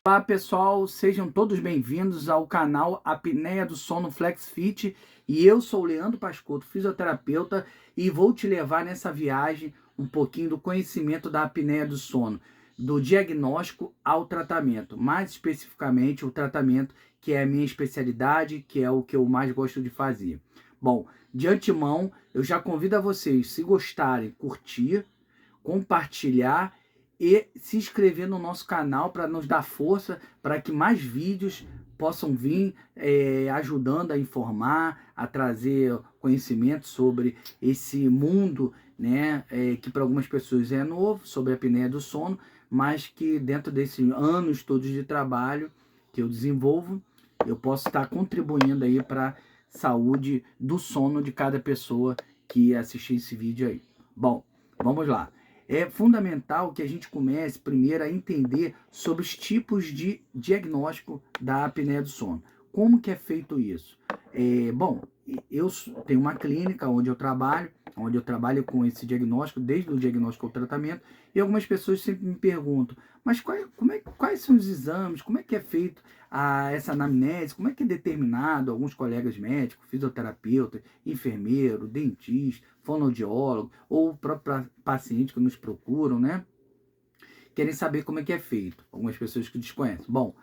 Olá pessoal, sejam todos bem-vindos ao canal Apneia do Sono FlexFit e eu sou o Leandro Pascotto, fisioterapeuta, e vou te levar nessa viagem um pouquinho do conhecimento da apneia do sono, do diagnóstico ao tratamento, mais especificamente o tratamento, que é a minha especialidade, que é o que eu mais gosto de fazer. Bom, de antemão, eu já convido a vocês, se gostarem, curtir, compartilhar e se inscrever no nosso canal para nos dar força para que mais vídeos possam vir ajudando a informar, a trazer conhecimento sobre esse mundo, né, que para algumas pessoas é novo, sobre a apneia do sono, mas que dentro desses anos todos de trabalho que eu desenvolvo, eu posso estar contribuindo aí para a saúde do sono de cada pessoa que assistir esse vídeo aí. Bom, vamos lá. É fundamental que a gente comece primeiro a entender sobre os tipos de diagnóstico da apneia do sono. Como que é feito isso? Bom, eu tenho uma clínica onde eu trabalho com esse diagnóstico, desde o diagnóstico ao tratamento, e algumas pessoas sempre me perguntam, mas quais são os exames, como é que é feito essa anamnese, como é que é determinado? Alguns colegas médicos, fisioterapeutas, enfermeiro, dentista, fonoaudiólogo, ou o próprio paciente que nos procuram, né? Querem saber como é que é feito. Algumas pessoas que desconhecem. Bom,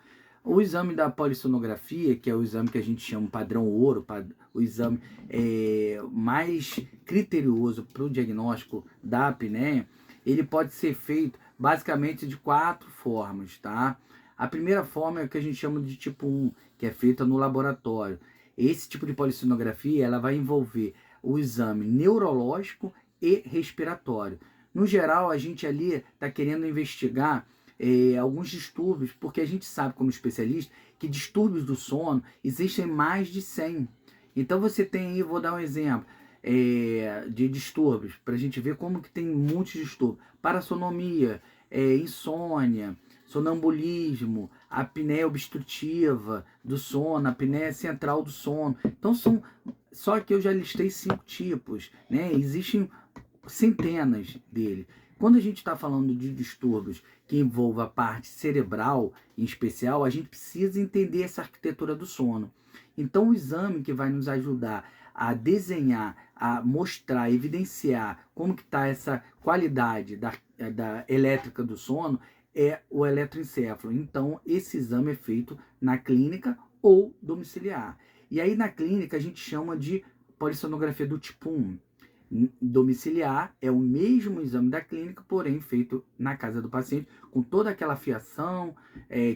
o exame da polissonografia, que é o exame que a gente chama padrão ouro, o exame mais criterioso para o diagnóstico da apneia, ele pode ser feito basicamente de 4 formas, tá? A primeira forma é o que a gente chama de tipo 1, que é feita no laboratório. Esse tipo de polissonografia, ela vai envolver o exame neurológico e respiratório. No geral, a gente ali está querendo investigar alguns distúrbios, porque a gente sabe como especialista que distúrbios do sono existem mais de 100. Então você tem aí, vou dar um exemplo de distúrbios, para a gente ver como que tem muitos distúrbios. Parassonomia, insônia, sonambulismo, apneia obstrutiva do sono, apneia central do sono. Então só que eu já listei 5 tipos, né? Existem centenas dele. Quando a gente está falando de distúrbios que envolvam a parte cerebral, em especial, a gente precisa entender essa arquitetura do sono. Então, o exame que vai nos ajudar a desenhar, a mostrar, evidenciar como que está essa qualidade da elétrica do sono é o eletroencefalo. Então, esse exame é feito na clínica ou domiciliar. E aí, na clínica, a gente chama de polissonografia do tipo 1. Domiciliar é o mesmo exame da clínica, porém feito na casa do paciente, com toda aquela fiação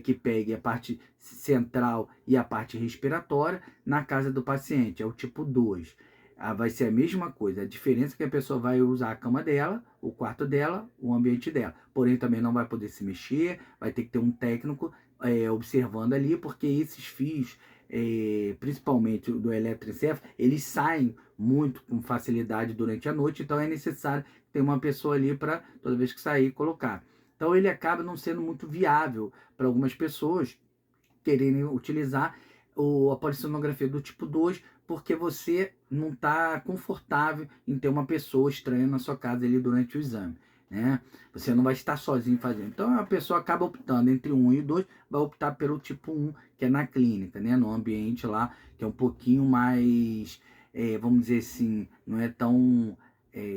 que pegue a parte central e a parte respiratória na casa do paciente, é o tipo 2. Vai ser a mesma coisa, a diferença é que a pessoa vai usar a cama dela, o quarto dela, o ambiente dela, porém também não vai poder se mexer, vai ter que ter um técnico observando ali, porque esses fios, principalmente do eletroencefalo, eles saem muito com facilidade durante a noite, então é necessário ter uma pessoa ali para toda vez que sair colocar. Então ele acaba não sendo muito viável para algumas pessoas quererem utilizar a polissonografia do tipo 2, porque você não está confortável em ter uma pessoa estranha na sua casa ali durante o exame, né? Você não vai estar sozinho fazendo. Então a pessoa acaba optando entre 1 e 2, vai optar pelo tipo 1, que é na clínica, né? No ambiente lá, que é um pouquinho mais, vamos dizer assim, não é tão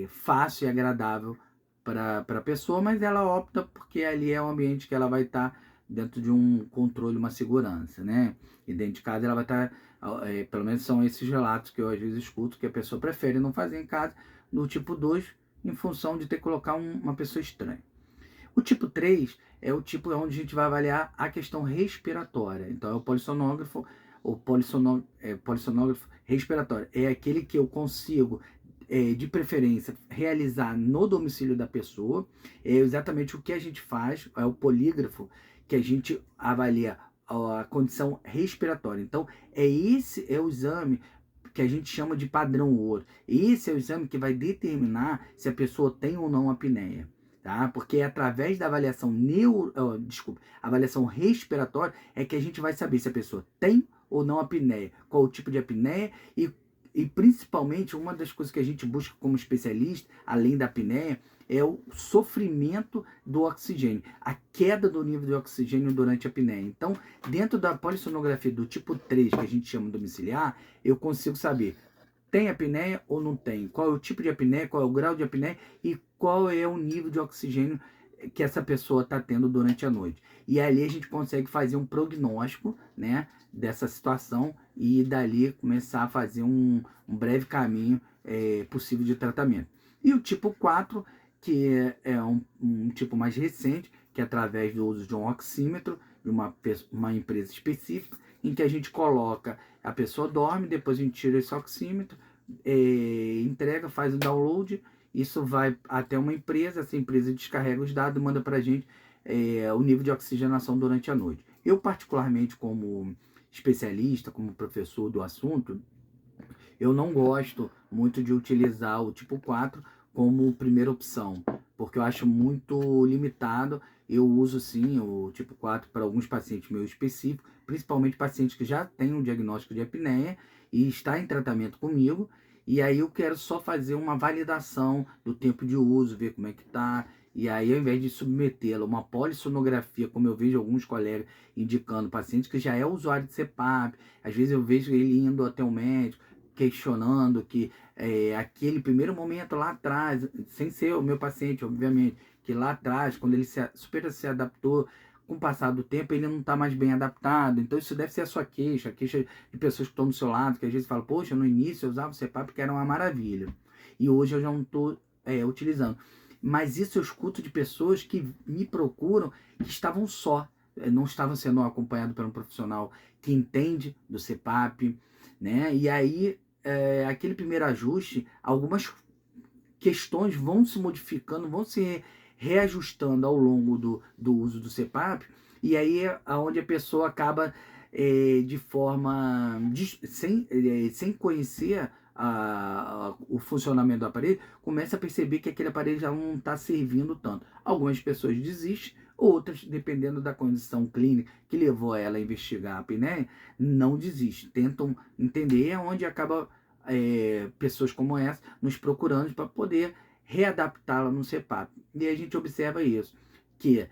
fácil e agradável para a pessoa, mas ela opta porque ali é um ambiente que ela vai estar dentro de um controle, uma segurança, né? E dentro de casa ela vai estar, pelo menos são esses relatos que eu às vezes escuto, que a pessoa prefere não fazer em casa, no tipo 2, em função de ter que colocar uma pessoa estranha. O tipo 3 é o tipo onde a gente vai avaliar a questão respiratória. Então é o polissonógrafo, polissonógrafo respiratório. É aquele que eu consigo, de preferência, realizar no domicílio da pessoa. É exatamente o que a gente faz, é o polígrafo, que a gente avalia a condição respiratória. Então, esse é o exame que a gente chama de padrão ouro. Esse é o exame que vai determinar se a pessoa tem ou não apneia, tá? Porque é através da avaliação avaliação respiratória é que a gente vai saber se a pessoa tem ou não apneia, qual o tipo de apneia e E principalmente, uma das coisas que a gente busca como especialista, além da apneia, é o sofrimento do oxigênio, a queda do nível de oxigênio durante a apneia. Então, dentro da polissonografia do tipo 3, que a gente chama domiciliar, eu consigo saber, tem apneia ou não tem? Qual é o tipo de apneia, qual é o grau de apneia e qual é o nível de oxigênio que essa pessoa está tendo durante a noite. E ali a gente consegue fazer um prognóstico, né, dessa situação e dali começar a fazer um breve caminho possível de tratamento. E o tipo 4, que é um tipo mais recente, que é através do uso de um oxímetro, de uma empresa específica, em que a gente coloca, a pessoa dorme, depois a gente tira esse oxímetro, entrega, faz o download, isso vai até uma empresa, essa empresa descarrega os dados e manda para a gente o nível de oxigenação durante a noite. Eu, particularmente, como especialista, como professor do assunto, eu não gosto muito de utilizar o tipo 4 como primeira opção, porque eu acho muito limitado. Eu uso sim o tipo 4 para alguns pacientes meus específicos, principalmente pacientes que já têm um diagnóstico de apneia e está em tratamento comigo, e aí eu quero só fazer uma validação do tempo de uso, ver como é que tá. E aí, ao invés de submetê-lo a uma polissonografia, como eu vejo alguns colegas indicando, paciente que já é usuário de CPAP, às vezes eu vejo ele indo até o médico, questionando que aquele primeiro momento lá atrás, sem ser o meu paciente, obviamente, que lá atrás, quando ele super se adaptou, com o passar do tempo, ele não está mais bem adaptado. Então, isso deve ser a sua queixa, a queixa de pessoas que estão do seu lado, que às vezes falam, poxa, no início eu usava o CPAP porque era uma maravilha. E hoje eu já não estou utilizando. Mas isso eu escuto de pessoas que me procuram que estavam só, não estavam sendo acompanhados por um profissional que entende do CPAP, né? E aí, aquele primeiro ajuste, algumas questões vão se modificando, vão se reajustando ao longo do uso do CPAP, e aí é onde a pessoa acaba de forma sem conhecer o funcionamento do aparelho, começa a perceber que aquele aparelho já não está servindo tanto. Algumas pessoas desistem, outras, dependendo da condição clínica que levou ela a investigar a apneia, não desistem, tentam entender, onde acaba pessoas como essa nos procurando para poder readaptá-la no CPAP. E a gente observa isso, que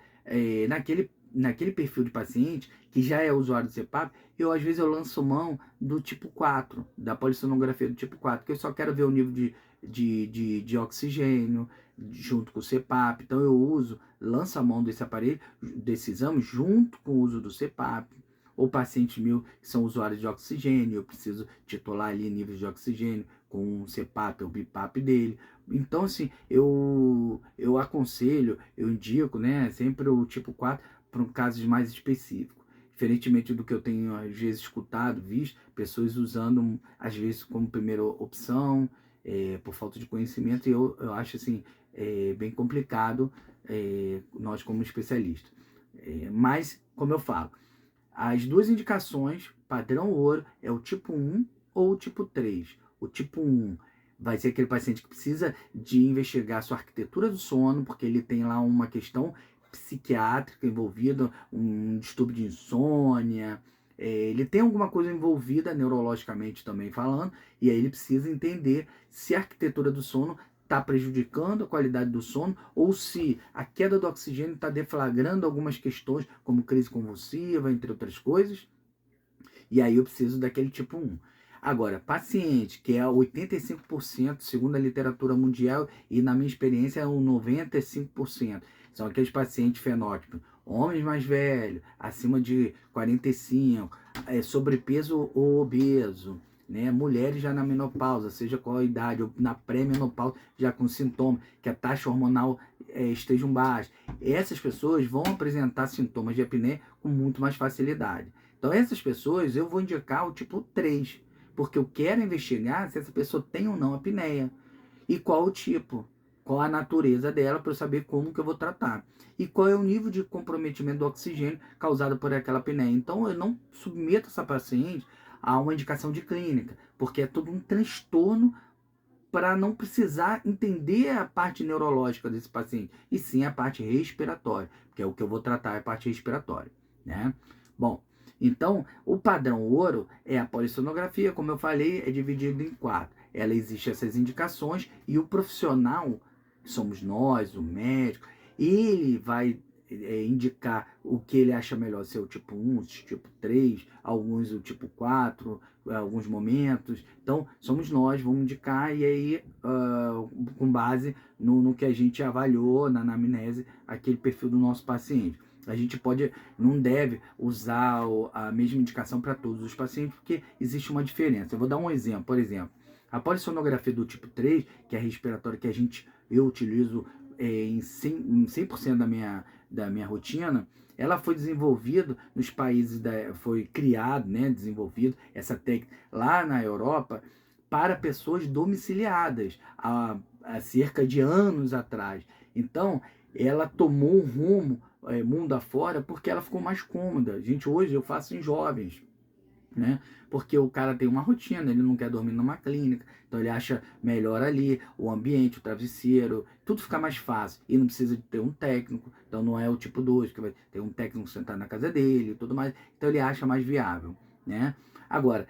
naquele perfil de paciente que já é usuário do CPAP, às vezes eu lanço mão do tipo 4, da polissonografia do tipo 4, que eu só quero ver o nível de oxigênio junto com o CPAP. Então eu lanço a mão desse aparelho, desse exame, junto com o uso do CPAP. Ou pacientes meus que são usuários de oxigênio, eu preciso titular ali níveis de oxigênio com o CPAP ou BIPAP dele. Então, assim, eu aconselho, eu indico, né, sempre o tipo 4 para casos mais específicos. Diferentemente do que eu tenho, às vezes, escutado, visto, pessoas usando, às vezes, como primeira opção, por falta de conhecimento, e eu acho, assim, bem complicado, nós como especialistas. Mas, como eu falo, as duas indicações, padrão ouro, é o tipo 1 ou o tipo 3. O tipo 1 vai ser aquele paciente que precisa de investigar a sua arquitetura do sono, porque ele tem lá uma questão psiquiátrica envolvida, um distúrbio de insônia, ele tem alguma coisa envolvida neurologicamente também falando, e aí ele precisa entender se a arquitetura do sono está prejudicando a qualidade do sono, ou se a queda do oxigênio está deflagrando algumas questões, como crise convulsiva, entre outras coisas, e aí eu preciso daquele tipo 1. Agora, paciente, que é 85%, segundo a literatura mundial, e na minha experiência é um 95%, são aqueles pacientes fenótipos, homens mais velhos, acima de 45, sobrepeso ou obeso, né? Mulheres já na menopausa, seja qual a idade, ou na pré-menopausa, já com sintomas, que a taxa hormonal estejam baixa. Essas pessoas vão apresentar sintomas de apneia com muito mais facilidade. Então, essas pessoas eu vou indicar o tipo 3, porque eu quero investigar se essa pessoa tem ou não apneia. E qual o tipo, qual a natureza dela, para eu saber como que eu vou tratar. E qual é o nível de comprometimento do oxigênio causado por aquela apneia. Então, eu não submeto essa paciente a uma indicação de clínica, porque é todo um transtorno para não precisar entender a parte neurológica desse paciente, e sim a parte respiratória, que é o que eu vou tratar, a parte respiratória, né? Bom, Então, o padrão ouro é a polissonografia, como eu falei, é dividido em 4. Ela existe essas indicações e o profissional, que somos nós, o médico, ele vai indicar o que ele acha melhor, se é o tipo 1, o tipo 3, alguns o tipo 4, alguns momentos. Então, somos nós, vamos indicar e aí, com base no que a gente avaliou na anamnese, aquele perfil do nosso paciente. A gente não deve usar a mesma indicação para todos os pacientes, porque existe uma diferença. Eu vou dar um exemplo, por exemplo, a polissonografia do tipo 3, que é a respiratória que eu utilizo em 100% da minha rotina, ela foi desenvolvida nos países, foi criado, né, desenvolvido essa técnica lá na Europa para pessoas domiciliadas há cerca de anos atrás. Então, ela tomou um rumo mundo afora porque ela ficou mais cômoda. Gente, hoje eu faço em jovens, né? Porque o cara tem uma rotina, ele não quer dormir numa clínica, então ele acha melhor ali o ambiente, o travesseiro, tudo fica mais fácil e não precisa de ter um técnico, então não é o tipo 2 que vai ter um técnico sentado na casa dele e tudo mais, então ele acha mais viável, né? Agora,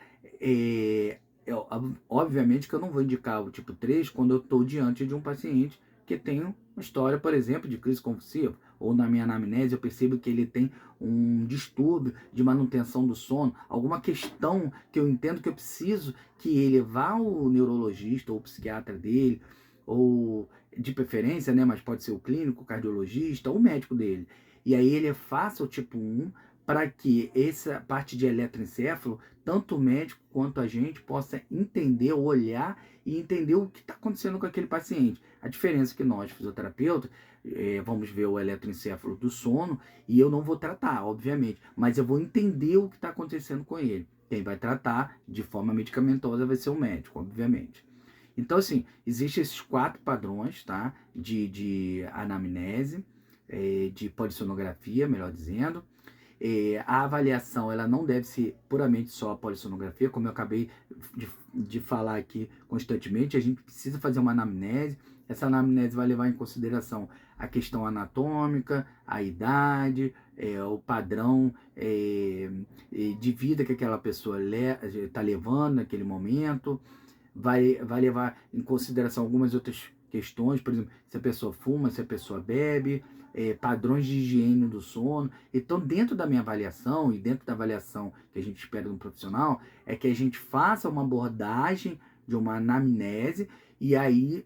obviamente que eu não vou indicar o tipo 3 quando eu estou diante de um paciente que tem uma história, por exemplo, de crise convulsiva, ou na minha anamnese eu percebo que ele tem um distúrbio de manutenção do sono, alguma questão que eu entendo que eu preciso que ele vá ao neurologista ou psiquiatra dele, ou de preferência, né, mas pode ser o clínico, o cardiologista ou o médico dele. E aí ele faça o tipo 1 para que essa parte de eletroencefalo, tanto o médico quanto a gente possa entender, olhar e entender o que está acontecendo com aquele paciente. A diferença é que nós, fisioterapeutas, vamos ver o eletroencefalo do sono e eu não vou tratar, obviamente, mas eu vou entender o que está acontecendo com ele. Quem vai tratar de forma medicamentosa vai ser o médico, obviamente. Então, assim, existem esses 4 padrões, tá? De anamnese, de polissonografia, melhor dizendo. A avaliação ela não deve ser puramente só a polissonografia, como eu acabei de falar aqui constantemente, a gente precisa fazer uma anamnese. Essa anamnese vai levar em consideração a questão anatômica, a idade, o padrão de vida que aquela pessoa está levando naquele momento, vai levar em consideração algumas outras questões, por exemplo, se a pessoa fuma, se a pessoa bebe, padrões de higiene do sono. Então, dentro da minha avaliação e dentro da avaliação que a gente espera de um profissional, é que a gente faça uma abordagem de uma anamnese e aí,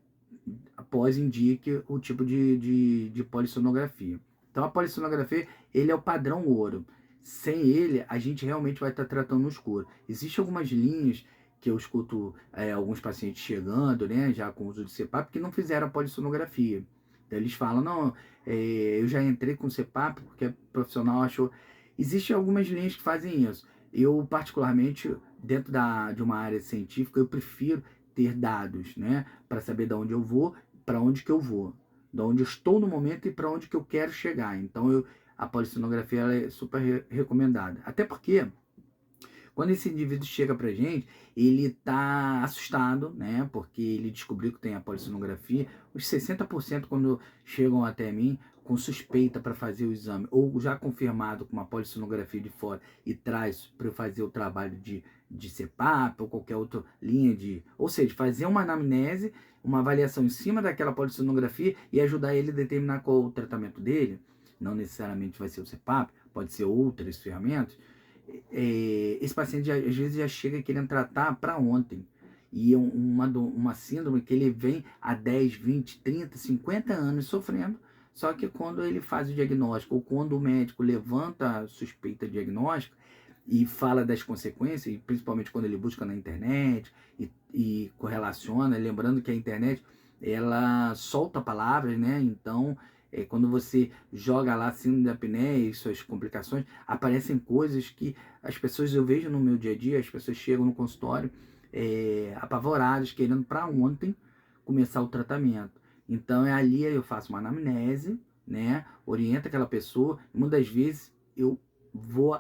após, indique o tipo de polissonografia. Então, a polissonografia, ele é o padrão ouro. Sem ele, a gente realmente vai estar tratando no escuro. Existem algumas linhas que eu escuto alguns pacientes chegando, né, já com uso de CPAP, que não fizeram a polissonografia. Então, eles falam, não, eu já entrei com CPAP porque o profissional achou... Existem algumas linhas que fazem isso. Eu, particularmente, dentro de uma área científica, eu prefiro ter dados, né, para saber de onde eu vou, para onde que eu vou, de onde eu estou no momento e para onde que eu quero chegar. Então, a polissonografia ela é super recomendada. Até porque quando esse indivíduo chega pra gente, ele tá assustado, né? Porque ele descobriu que tem a polissonografia. Os 60% quando chegam até mim com suspeita para fazer o exame, ou já confirmado com uma polissonografia de fora e traz para eu fazer o trabalho de CPAP ou qualquer outra linha de... Ou seja, fazer uma anamnese, uma avaliação em cima daquela polissonografia e ajudar ele a determinar qual é o tratamento dele. Não necessariamente vai ser o CPAP, pode ser outras ferramentas. Esse paciente às vezes já chega querendo tratar para ontem. E é uma síndrome que ele vem há 10, 20, 30, 50 anos sofrendo. Só que quando ele faz o diagnóstico, ou quando o médico levanta a suspeita diagnóstica e fala das consequências, e principalmente quando ele busca na internet e correlaciona, lembrando que a internet ela solta palavras, né? Então, quando você joga lá síndrome da apneia e suas complicações, aparecem coisas que as pessoas, eu vejo no meu dia a dia, as pessoas chegam no consultório apavoradas, querendo para ontem começar o tratamento. Então, ali eu faço uma anamnese, né? Oriento aquela pessoa, muitas vezes eu vou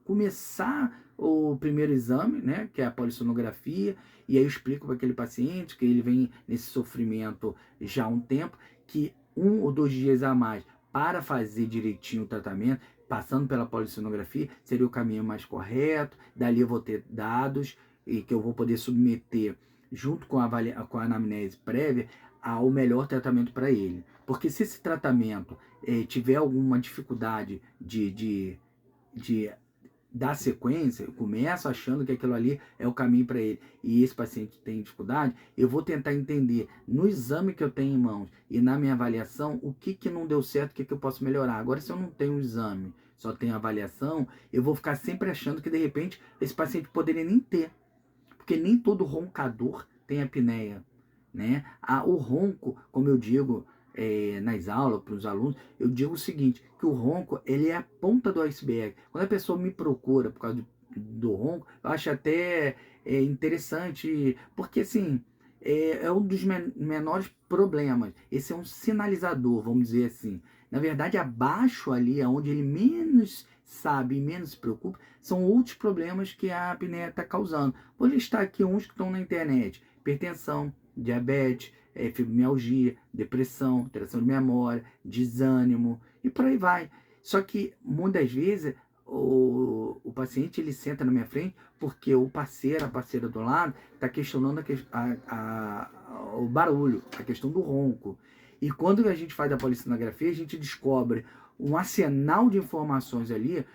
começar o primeiro exame, né, que é a polissonografia, e aí eu explico para aquele paciente que ele vem nesse sofrimento já há um tempo, que 1 ou 2 dias a mais para fazer direitinho o tratamento, passando pela polissonografia, seria o caminho mais correto. Dali eu vou ter dados e que eu vou poder submeter junto com com a anamnese prévia ao melhor tratamento para ele. Porque se esse tratamento tiver alguma dificuldade de dar sequência, eu começo achando que aquilo ali é o caminho para ele, e esse paciente tem dificuldade, eu vou tentar entender no exame que eu tenho em mãos e na minha avaliação o que não deu certo, o que eu posso melhorar. Agora, se eu não tenho um exame, só tenho avaliação, eu vou ficar sempre achando que de repente esse paciente poderia nem ter, porque nem todo roncador tem apneia, né? O ronco, como eu digo nas aulas para os alunos, eu digo o seguinte, que o ronco ele é a ponta do iceberg. Quando a pessoa me procura por causa do ronco, eu acho até interessante, porque assim, é um dos menores problemas. Esse é um sinalizador, vamos dizer assim. Na verdade, abaixo ali, onde ele menos sabe e menos se preocupa, são outros problemas que a apneia está causando. Vou listar aqui uns que estão na internet: hipertensão, diabetes, fibromialgia, depressão, alteração de memória, desânimo e por aí vai. Só que muitas vezes o paciente ele senta na minha frente porque o parceiro, a parceira do lado, está questionando o barulho, a questão do ronco. E quando a gente faz a polissonografia, a gente descobre um arsenal de informações ali,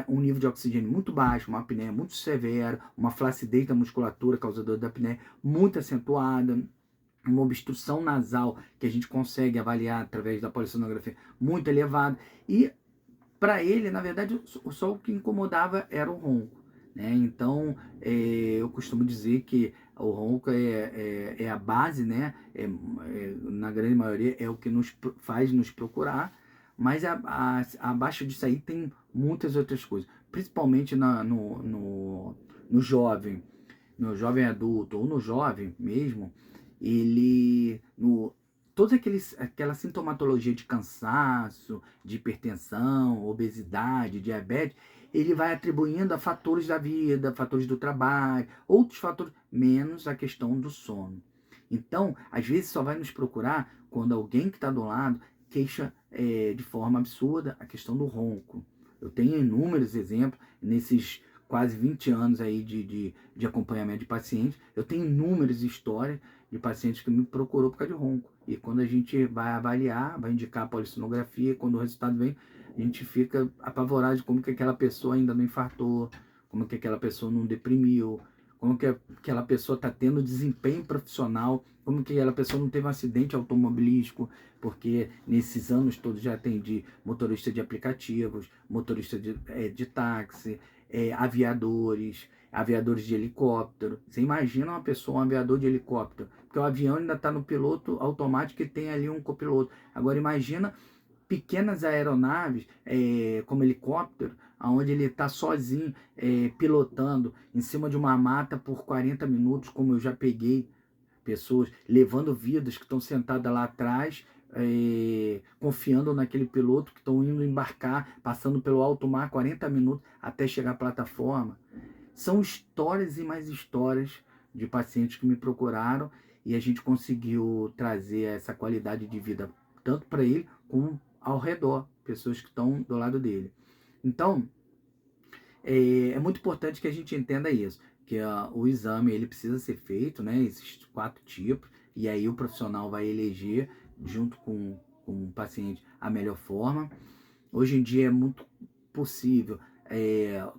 um nível de oxigênio muito baixo, uma apneia muito severa, uma flacidez da musculatura causadora da apneia muito acentuada, uma obstrução nasal que a gente consegue avaliar através da polissonografia muito elevada. E para ele, na verdade, só o que incomodava era o ronco, né? Então, eu costumo dizer que o ronco é a base, né? Na grande maioria é o que faz nos procurar, mas abaixo disso aí tem muitas outras coisas, principalmente no jovem, no jovem adulto ou no jovem mesmo, toda aquela sintomatologia de cansaço, de hipertensão, obesidade, diabetes, ele vai atribuindo a fatores da vida, fatores do trabalho, outros fatores, menos a questão do sono. Então, às vezes só vai nos procurar quando alguém que está do lado queixa de forma absurda a questão do ronco. Eu tenho inúmeros exemplos nesses quase 20 anos aí de acompanhamento de pacientes. Eu tenho inúmeras histórias de pacientes que me procurou por causa de ronco. E quando a gente vai avaliar, vai indicar a polissonografia, quando o resultado vem, a gente fica apavorado de como que aquela pessoa ainda não infartou, como que aquela pessoa não deprimiu, como que aquela pessoa está tendo desempenho profissional, como que aquela pessoa não teve um acidente automobilístico, porque nesses anos todos já atendi motorista de aplicativos, motorista de táxi, aviadores de helicóptero. Você imagina uma pessoa, um aviador de helicóptero, porque o avião ainda está no piloto automático e tem ali um copiloto. Agora imagina pequenas aeronaves, como helicóptero, onde ele está sozinho pilotando em cima de uma mata por 40 minutos, como eu já peguei pessoas levando vidas que estão sentadas lá atrás, confiando naquele piloto, que estão indo embarcar, passando pelo alto mar 40 minutos até chegar à plataforma. São histórias e mais histórias de pacientes que me procuraram e a gente conseguiu trazer essa qualidade de vida tanto para ele como ao redor, pessoas que estão do lado dele. Então, é muito importante que a gente entenda isso, que o exame ele precisa ser feito, né? Esses 4 tipos, e aí o profissional vai eleger, junto com o paciente, a melhor forma. Hoje em dia é muito possível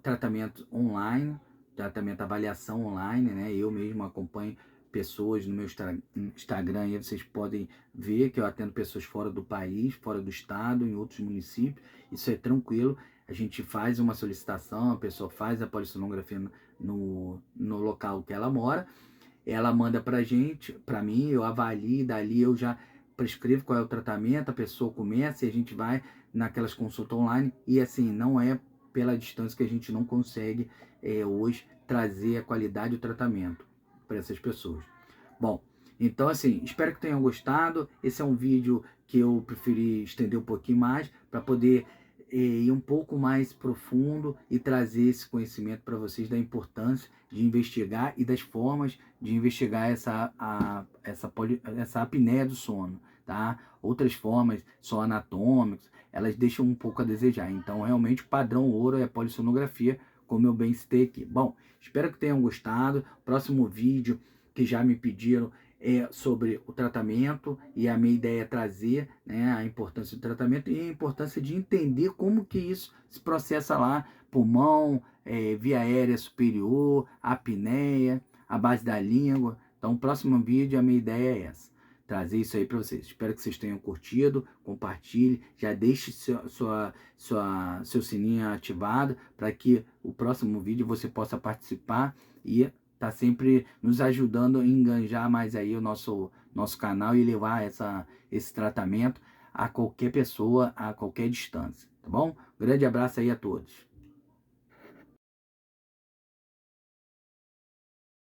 tratamento online, tratamento, avaliação online, né? Eu mesmo acompanho pessoas no meu Instagram, e vocês podem ver que eu atendo pessoas fora do país, fora do estado, em outros municípios. Isso é tranquilo. A gente faz uma solicitação, a pessoa faz a polissonografia no local que ela mora, ela manda pra gente, pra mim, eu avalio, dali eu já prescrevo qual é o tratamento, a pessoa começa e a gente vai naquelas consultas online, e assim, não é pela distância que a gente não consegue hoje trazer a qualidade do tratamento para essas pessoas. Bom, então assim, espero que tenham gostado. Esse é um vídeo que eu preferi estender um pouquinho mais para poder ir um pouco mais profundo e trazer esse conhecimento para vocês da importância de investigar e das formas de investigar essa apneia do sono, tá? Outras formas só anatômicas, elas deixam um pouco a desejar. Então, realmente, o padrão ouro é a polissonografia, como eu bem citei aqui. Bom, espero que tenham gostado. Próximo vídeo que já me pediram é sobre o tratamento, e a minha ideia é trazer, né, a importância do tratamento e a importância de entender como que isso se processa lá, pulmão, via aérea superior, apneia, a base da língua. Então, o próximo vídeo, a minha ideia é essa, trazer isso aí para vocês. Espero que vocês tenham curtido, compartilhe, já deixe seu sininho ativado para que o próximo vídeo você possa participar e tá sempre nos ajudando a enganjar mais aí o nosso canal e levar esse tratamento a qualquer pessoa, a qualquer distância, tá bom? Grande abraço aí a todos.